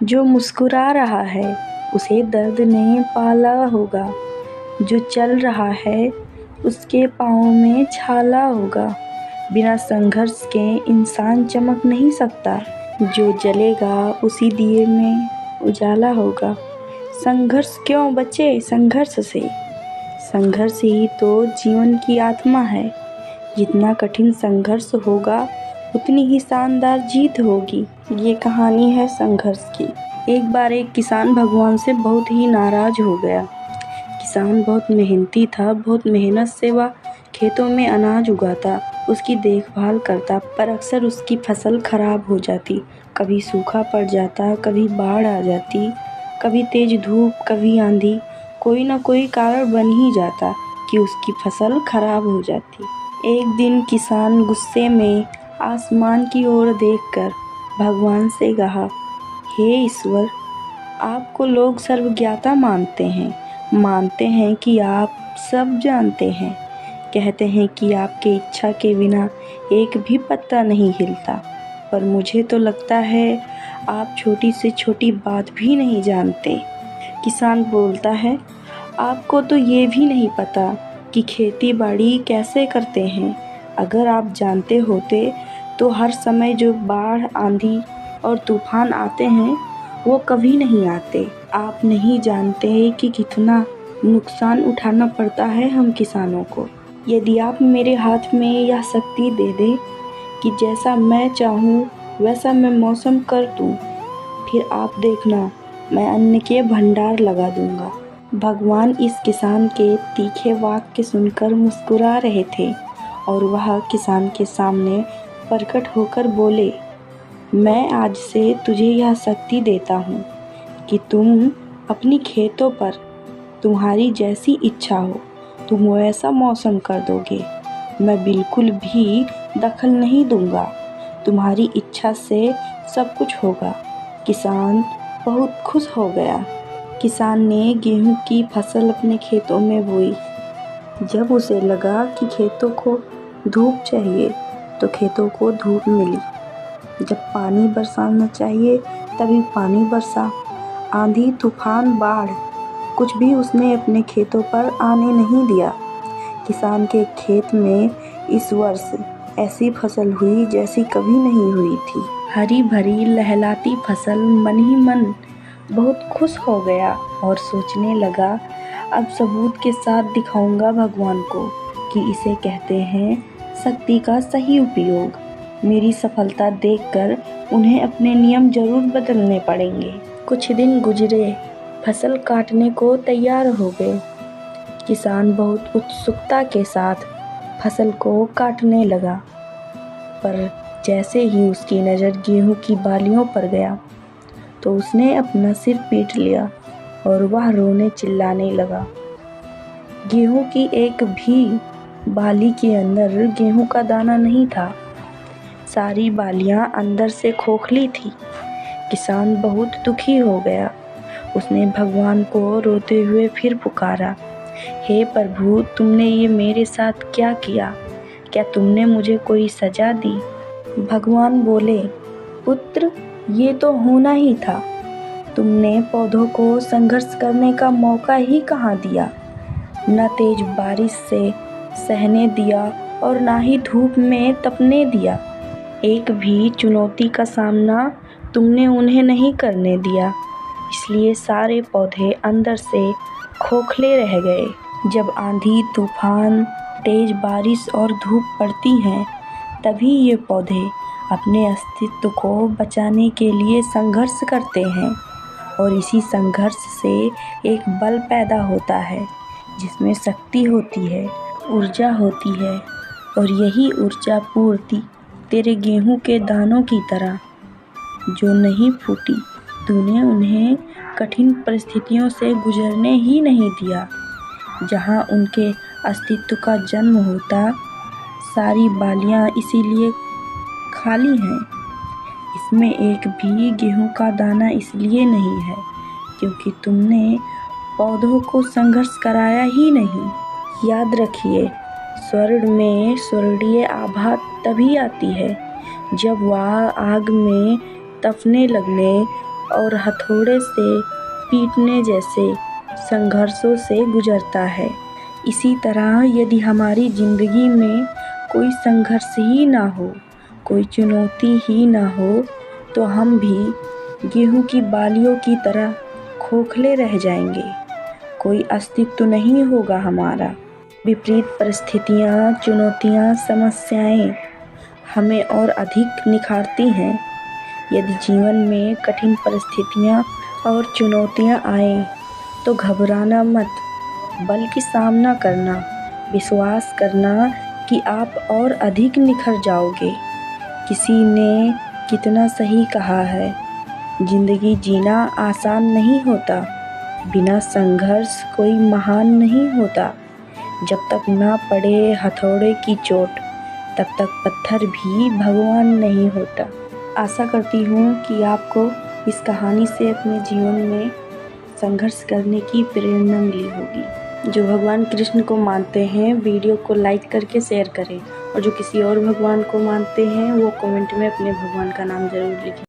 जो मुस्कुरा रहा है उसे दर्द ने पाला होगा, जो चल रहा है उसके पाँव में छाला होगा। बिना संघर्ष के इंसान चमक नहीं सकता, जो जलेगा उसी दिए में उजाला होगा। संघर्ष क्यों बचे संघर्ष से, संघर्ष ही तो जीवन की आत्मा है। जितना कठिन संघर्ष होगा उतनी ही शानदार जीत होगी। ये कहानी है संघर्ष की। एक बार एक किसान भगवान से बहुत ही नाराज हो गया। किसान बहुत मेहनती था, बहुत मेहनत से वह खेतों में अनाज उगाता, उसकी देखभाल करता, पर अक्सर उसकी फसल खराब हो जाती। कभी सूखा पड़ जाता, कभी बाढ़ आ जाती, कभी तेज धूप, कभी आंधी। कोई ना कोई कारण बन ही जाता कि उसकी फसल खराब हो जाती। एक दिन किसान गुस्से में आसमान की ओर देखकर भगवान से कहा, हे ईश्वर, आपको लोग सर्वज्ञाता मानते हैं कि आप सब जानते हैं। कहते हैं कि आपके इच्छा के बिना एक भी पत्ता नहीं हिलता, पर मुझे तो लगता है आप छोटी से छोटी बात भी नहीं जानते। किसान बोलता है, आपको तो ये भी नहीं पता कि खेती बाड़ी कैसे करते हैं। अगर आप जानते होते तो हर समय जो बाढ़, आंधी और तूफान आते हैं वो कभी नहीं आते। आप नहीं जानते कि कितना नुकसान उठाना पड़ता है हम किसानों को। यदि आप मेरे हाथ में यह शक्ति दे दें कि जैसा मैं चाहूँ वैसा मैं मौसम कर दूँ, फिर आप देखना मैं अन्न के भंडार लगा दूँगा। भगवान इस किसान के तीखे वाक्य सुनकर मुस्कुरा रहे थे और वह किसान के सामने प्रकट होकर बोले, मैं आज से तुझे यह शक्ति देता हूँ कि तुम अपनी खेतों पर तुम्हारी जैसी इच्छा हो तुम वैसा मौसम कर दोगे। मैं बिल्कुल भी दखल नहीं दूंगा, तुम्हारी इच्छा से सब कुछ होगा। किसान बहुत खुश हो गया। किसान ने गेहूं की फसल अपने खेतों में बोई। जब उसे लगा कि खेतों को धूप चाहिए तो खेतों को धूप मिली। जब पानी बरसाना चाहिए तभी पानी बरसा। आंधी, तूफान, बाढ़ कुछ भी उसने अपने खेतों पर आने नहीं दिया। किसान के खेत में इस वर्ष ऐसी फसल हुई जैसी कभी नहीं हुई थी। हरी भरी लहलाती फसल। मन ही मन बहुत खुश हो गया और सोचने लगा, अब सबूत के साथ दिखाऊंगा भगवान को कि इसे कहते हैं शक्ति का सही उपयोग। मेरी सफलता देखकर उन्हें अपने नियम जरूर बदलने पड़ेंगे। कुछ दिन गुजरे, फसल काटने को तैयार हो गए। किसान बहुत उत्सुकता के साथ फसल को काटने लगा, पर जैसे ही उसकी नज़र गेहूं की बालियों पर गया तो उसने अपना सिर पीट लिया और वह रोने चिल्लाने लगा। गेहूं की एक भी बाली के अंदर गेहूं का दाना नहीं था। सारी बालियां अंदर से खोखली थी। किसान बहुत दुखी हो गया। उसने भगवान को रोते हुए फिर पुकारा, हे प्रभु, तुमने ये मेरे साथ क्या किया? क्या तुमने मुझे कोई सजा दी? भगवान बोले, पुत्र, ये तो होना ही था। तुमने पौधों को संघर्ष करने का मौका ही कहाँ दिया। न तेज बारिश से सहने दिया और ना ही धूप में तपने दिया। एक भी चुनौती का सामना तुमने उन्हें नहीं करने दिया। इसलिए सारे पौधे अंदर से खोखले रह गए। जब आंधी, तूफान, तेज बारिश और धूप पड़ती हैं, तभी ये पौधे अपने अस्तित्व को बचाने के लिए संघर्ष करते हैं और इसी संघर्ष से एक बल पैदा होता है जिसमें शक्ति होती है, ऊर्जा होती है। और यही ऊर्जा पूर्ति तेरे गेहूं के दानों की तरह जो नहीं फूटी। तूने उन्हें कठिन परिस्थितियों से गुजरने ही नहीं दिया। जहां उनके अस्तित्व का जन्म होता, सारी बालियां इसीलिए खाली हैं। इसमें एक भी गेहूं का दाना इसलिए नहीं है क्योंकि तुमने पौधों को संघर्ष कराया ही नहीं। याद रखिए, स्वर्ण में स्वर्णीय आभा तभी आती है जब वह आग में तपने लगने और हथौड़े से पीटने जैसे संघर्षों से गुजरता है। इसी तरह यदि हमारी ज़िंदगी में कोई संघर्ष ही ना हो, कोई चुनौती ही ना हो, तो हम भी गेहूं की बालियों की तरह खोखले रह जाएंगे। कोई अस्तित्व नहीं होगा हमारा। विपरीत परिस्थितियाँ, चुनौतियाँ, समस्याएं हमें और अधिक निखारती हैं। यदि जीवन में कठिन परिस्थितियाँ और चुनौतियाँ आएं, तो घबराना मत, बल्कि सामना करना, विश्वास करना कि आप और अधिक निखर जाओगे। किसी ने कितना सही कहा है, जिंदगी जीना आसान नहीं होता, बिना संघर्ष कोई महान नहीं होता। जब तक ना पड़े हथौड़े की चोट, तब तक पत्थर भी भगवान नहीं होता। आशा करती हूँ कि आपको इस कहानी से अपने जीवन में संघर्ष करने की प्रेरणा मिली होगी। जो भगवान कृष्ण को मानते हैं, वीडियो को लाइक करके शेयर करें, और जो किसी और भगवान को मानते हैं वो कमेंट में अपने भगवान का नाम ज़रूर लिखें।